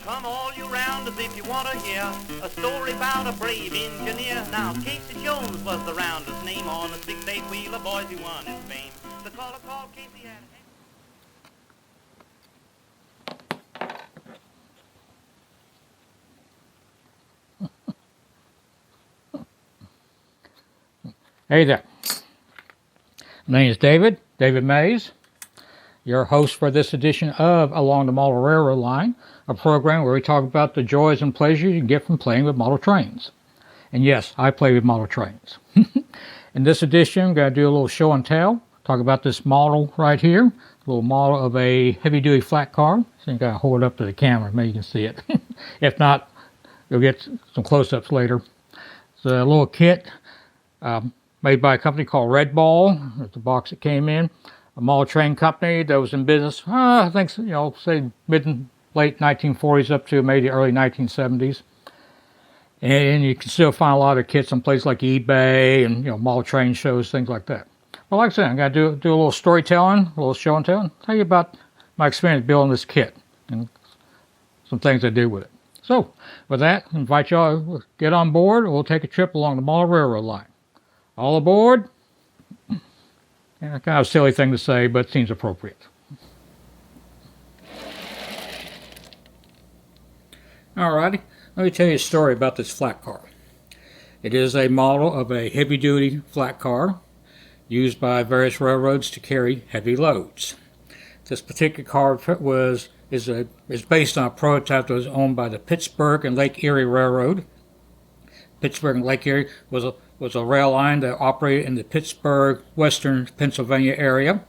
Come all you rounders if you want to hear a story about a brave engineer. Now, Casey Jones was the rounder's name. On a 6-8 wheeler, boys, he won his fame. The caller called Casey had... Hey there. My name is David Mays, your host for this edition of Along the Model Railroad Line, a program where we talk about the joys and pleasures you get from playing with model trains. And yes, I play with model trains. In this edition, I'm going to do a little show and tell, talk about this model right here, a little model of a heavy-duty flat car. So you got to hold it up to the camera, maybe you can see it. If not, you'll get some close-ups later. It's a little kit. Made by a company called Redball. That's the box it came in. A model train company that was in business, I think, say late 1940s up to maybe the early 1970s. And you can still find a lot of kits on places like eBay and, model train shows, things like that. Well, like I said, I'm going to do a little storytelling, a little show and tell, tell you about my experience building this kit and some things I did with it. So, with that, I invite y'all to get on board and we'll take a trip along the model railroad line. All aboard? Yeah, kind of a silly thing to say, but it seems appropriate. Alrighty, let me tell you a story about this flat car. It is a model of a heavy-duty flat car used by various railroads to carry heavy loads. This particular car is based on a prototype that was owned by the Pittsburgh and Lake Erie Railroad. Pittsburgh and Lake Erie was a rail line that operated in the Pittsburgh, western Pennsylvania area.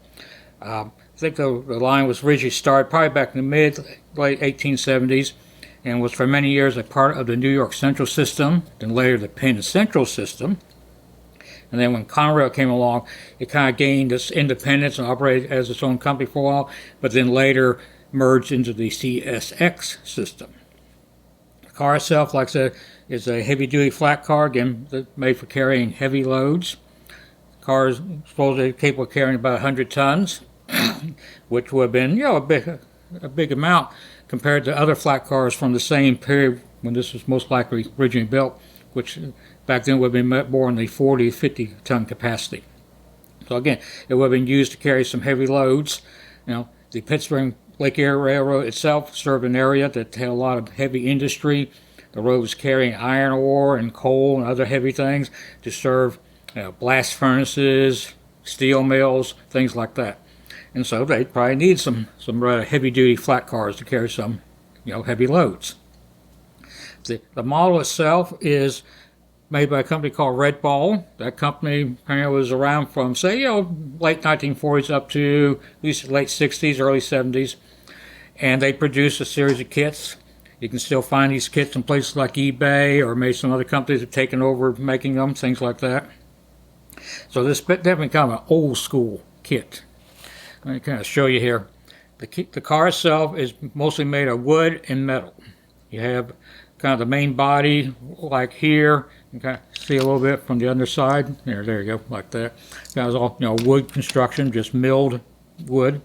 I think the line was originally started probably back in the late 1870s and was for many years a part of the New York Central system, then later the Penn Central system. And then when Conrail came along, it kind of gained its independence and operated as its own company for a while, but then later merged into the CSX system. The car itself, like I said, is a heavy-duty flat car, again, made for carrying heavy loads. The car is supposedly capable of carrying about 100 tons, which would have been, a big amount compared to other flat cars from the same period when this was most likely originally built, which back then would have been more in the 40 to 50 ton capacity. So again, it would have been used to carry some heavy loads. The Pittsburgh Lake Erie Railroad itself served an area that had a lot of heavy industry. The road was carrying iron ore and coal and other heavy things to serve blast furnaces, steel mills, things like that. And so they probably need some rather heavy-duty flat cars to carry some, heavy loads. The model itself is made by a company called Redball. That company apparently was around from, say, late 1940s up to at least late 60s, early 70s. And they produced a series of kits. You can still find these kits in places like eBay, or maybe some other companies have taken over making them, things like that. So this definitely kind of an old school kit. Let me kind of show you here. The car itself is mostly made of wood and metal. You have kind of the main body like here. You can kind of see a little bit from the underside. There you go, like that. That was all wood construction, just milled wood,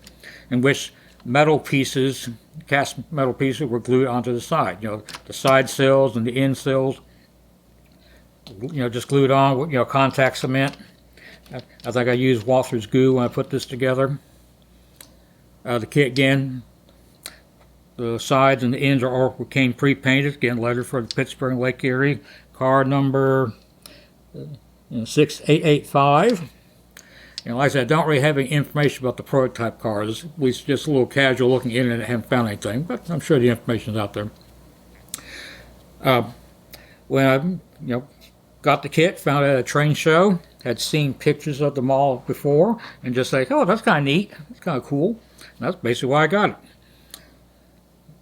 in which metal pieces, cast metal pieces, were glued onto the side. The side sills and the end sills, just glued on with contact cement. I think I used Walther's glue when I put this together. The kit again, the sides and the ends came pre-painted. Again, letter for the Pittsburgh and Lake Erie. Car number 6885. Like I said, I don't really have any information about the prototype cars. At least just a little casual looking in it. I haven't found anything, but I'm sure the information's out there. When I got the kit, found it at a train show, had seen pictures of the model before, and just like, oh, that's kind of neat. That's kind of cool. And that's basically why I got it.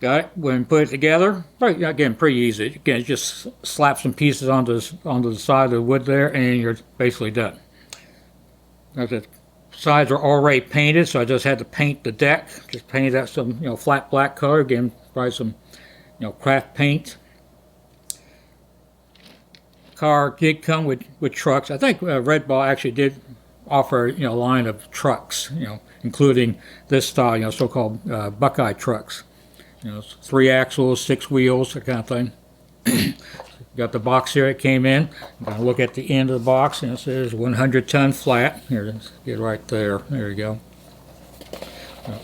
Got it. When put it together, again, pretty easy. Again, just slap some pieces onto the side of the wood there, and you're basically done. The sides are already painted, so I just had to paint the deck. Just painted that some flat black color. Again, probably some craft paint. Car did come with trucks. I think Redball actually did offer a line of trucks, including this style, so-called Buckeye trucks. It's 3 axles, 6 wheels, that kind of thing. Got the box here it came in. I'm going to look at the end of the box, and it says 100-ton flat. Here, let's get right there. There you go.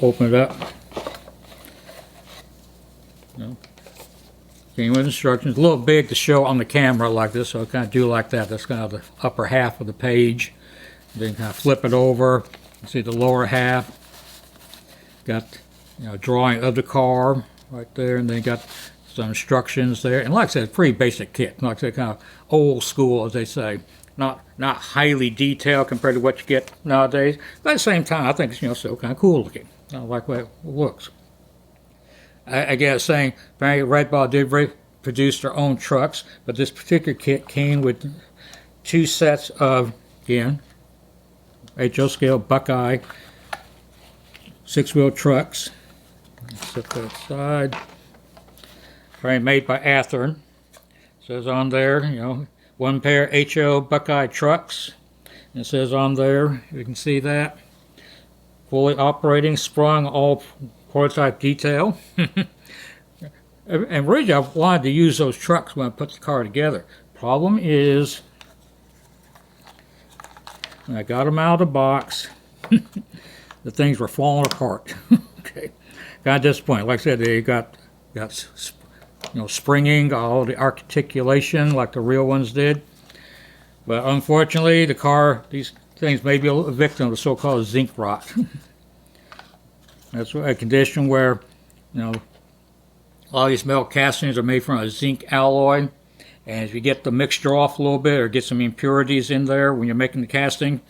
Open it up. Came with instructions. A little big to show on the camera like this, so I kind of do like that. That's kind of the upper half of the page. Then kind of flip it over. You see the lower half. Got drawing of the car right there, and then got some instructions there. And like I said, pretty basic kit. Like I said, kind of old school, as they say. Not highly detailed compared to what you get nowadays. But at the same time, I think it's still kind of cool looking. I like the way it looks. I guess saying apparently Redball did produce their own trucks, but this particular kit came with 2 sets of, again, HO scale Buckeye 6-wheel trucks. Set that aside. Apparently made by Athearn. Says on there, 1 pair HO Buckeye trucks. And it says on there, you can see that, fully operating, sprung, all prototype detail. And originally I wanted to use those trucks when I put the car together. Problem is, when I got them out of the box, the things were falling apart. Okay, kind of disappointed. Like I said, they got springing, all the articulation like the real ones did. But unfortunately, these things may be a victim of the so-called zinc rot. That's a condition where, all these metal castings are made from a zinc alloy, and if you get the mixture off a little bit or get some impurities in there when you're making the casting,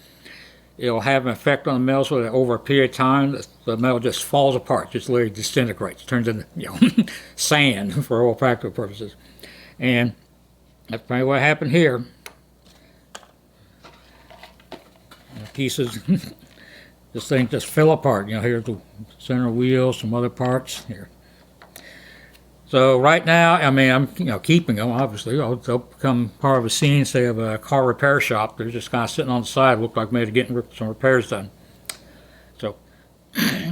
it'll have an effect on the metal so that over a period of time the metal just falls apart, just literally disintegrates, turns into sand for all practical purposes. And that's probably what happened here. Pieces. This thing just fell apart. Here's the center wheel, some other parts here. So right now, I'm keeping them. Obviously, they'll become part of a scene, say, of a car repair shop. They're just kind of sitting on the side, look like maybe getting some repairs done. So,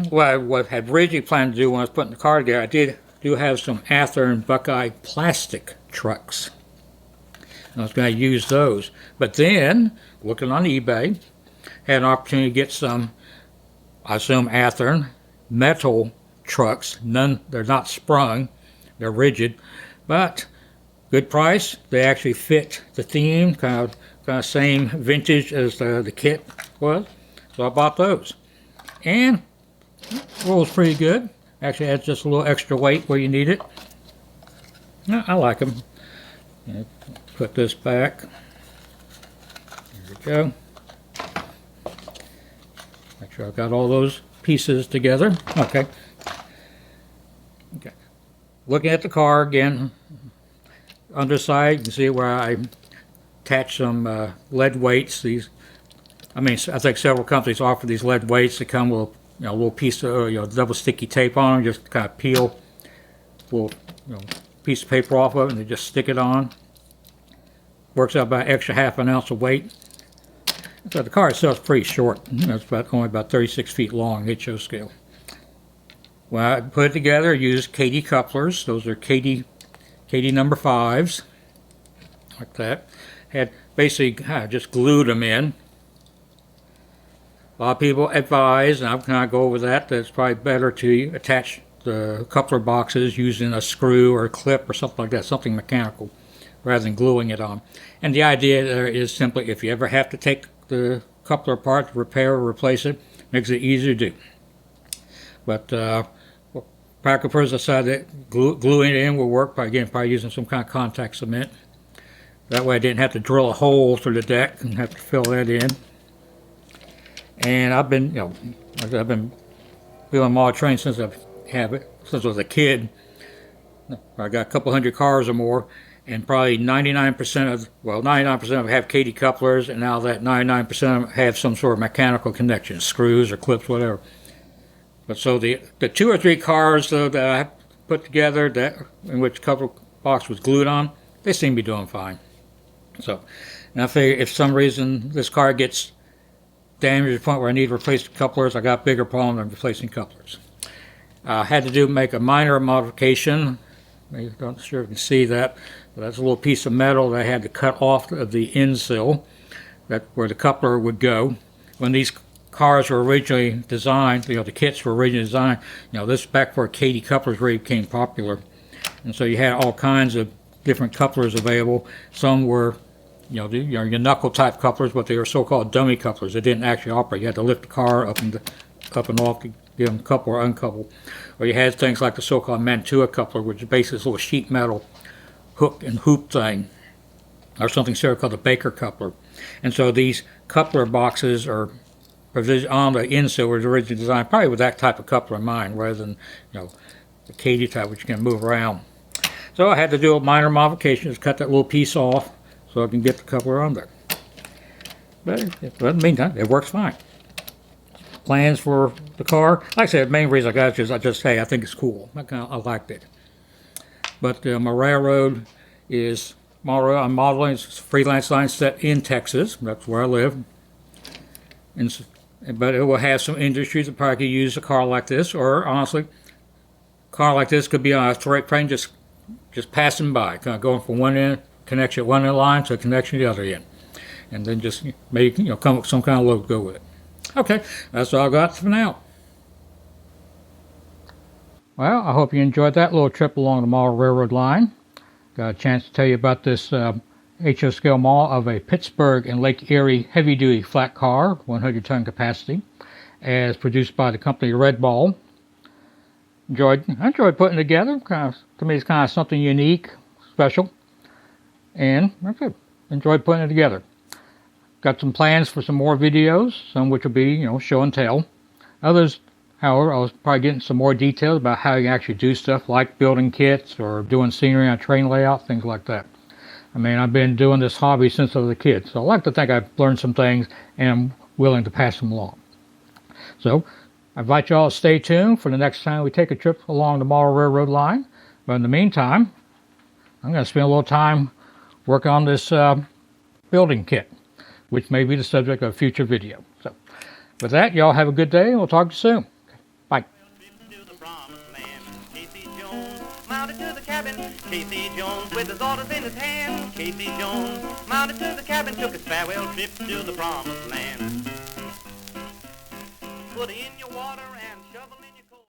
what I had originally planned to do when I was putting the car together, I do have some Athearn Buckeye plastic trucks. I was going to use those, but then looking on eBay, had an opportunity to get some, I assume, Athearn metal trucks. They're not sprung, they're rigid, but good price. They actually fit the theme, kind of same vintage as the kit was. So I bought those, and it rolls pretty good. Actually adds just a little extra weight where you need it. I like them. Put this back. There we go. Make sure I've got all those pieces together. Okay. Looking at the car again, underside, you can see where I attach some lead weights. I think several companies offer these lead weights that come with a little piece of double sticky tape on them. Just kind of peel a little piece of paper off of it and they just stick it on. Works out about an extra ½ an ounce of weight. So the car itself is pretty short. It's only about 36 feet long, HO scale. When I put it together, I used KD couplers. Those are KD number 5s, like that. Had basically just glued them in. A lot of people advise, and I'm going to go over that it's probably better to attach the coupler boxes using a screw or a clip or something like that, something mechanical, rather than gluing it on. And the idea there is simply, if you ever have to take the coupler apart to repair or replace it, makes it easier to do. But practical purposes aside, that gluing it in will work by using some kind of contact cement. That way I didn't have to drill a hole through the deck and have to fill that in. And I've been building model trains since I was a kid. I got a couple hundred cars or more, and probably 99% of them have KD couplers, and now that 99% of them have some sort of mechanical connection, screws or clips, whatever. But so the 2 or 3 cars that I put together in which the coupler box was glued on, they seem to be doing fine. So, and I figure if for some reason this car gets damaged to the point where I need to replace the couplers, I got a bigger problem than replacing couplers. Had to make a minor modification. I'm not sure if you can see that, but that's a little piece of metal that I had to cut off of the end sill, that where the coupler would go. When these cars were originally designed, the kits were originally designed, this is back where Katy couplers really became popular. And so you had all kinds of different couplers available. Some were, your knuckle type couplers, but they were so-called dummy couplers. They didn't actually operate. You had to lift the car up and off to get them couple or uncouple. Or you had things like the so-called Mantua coupler, which is basically this little sheet metal hook and hoop thing, or something sort of called a Baker coupler. And so these coupler boxes are on the insole was originally designed probably with that type of coupler in mind, rather than the Katy type, which you can move around. So I had to do a minor modification, just cut that little piece off so I can get the coupler on there. But in the meantime, it works fine. Plans for the car, like I said, the main reason I got it is I think it's cool. I liked it. But my railroad is I'm modeling. It's a freelance line set in Texas. That's where I live. But it will have some industries that probably could use a car like this, or honestly, a car like this could be on a train just passing by, kind of going from one end connection at one end line to a connection at the other end, and then just maybe come up with some kind of load to go with it. Okay, that's all I got for now. Well, I hope you enjoyed that little trip along the model railroad line. Got a chance to tell you about this HO scale model of a Pittsburgh and Lake Erie heavy-duty flat car, 100-ton capacity, as produced by the company Redball. I enjoyed putting it together. To me, it's kind of something unique, special, and I enjoyed putting it together. Got some plans for some more videos, some which will be, show and tell. Others, however, I was probably getting some more details about how you actually do stuff like building kits or doing scenery on a train layout, things like that. I mean, I've been doing this hobby since I was a kid, so I like to think I've learned some things and I'm willing to pass them along. So, I invite you all to stay tuned for the next time we take a trip along the model railroad line. But in the meantime, I'm going to spend a little time working on this building kit, which may be the subject of a future video. So, with that, y'all have a good day, and we'll talk to you soon. Bye. Mounted to the cabin, Casey Jones with his orders in his hand. Casey Jones mounted to the cabin, took his farewell trip to the promised land. Put in your water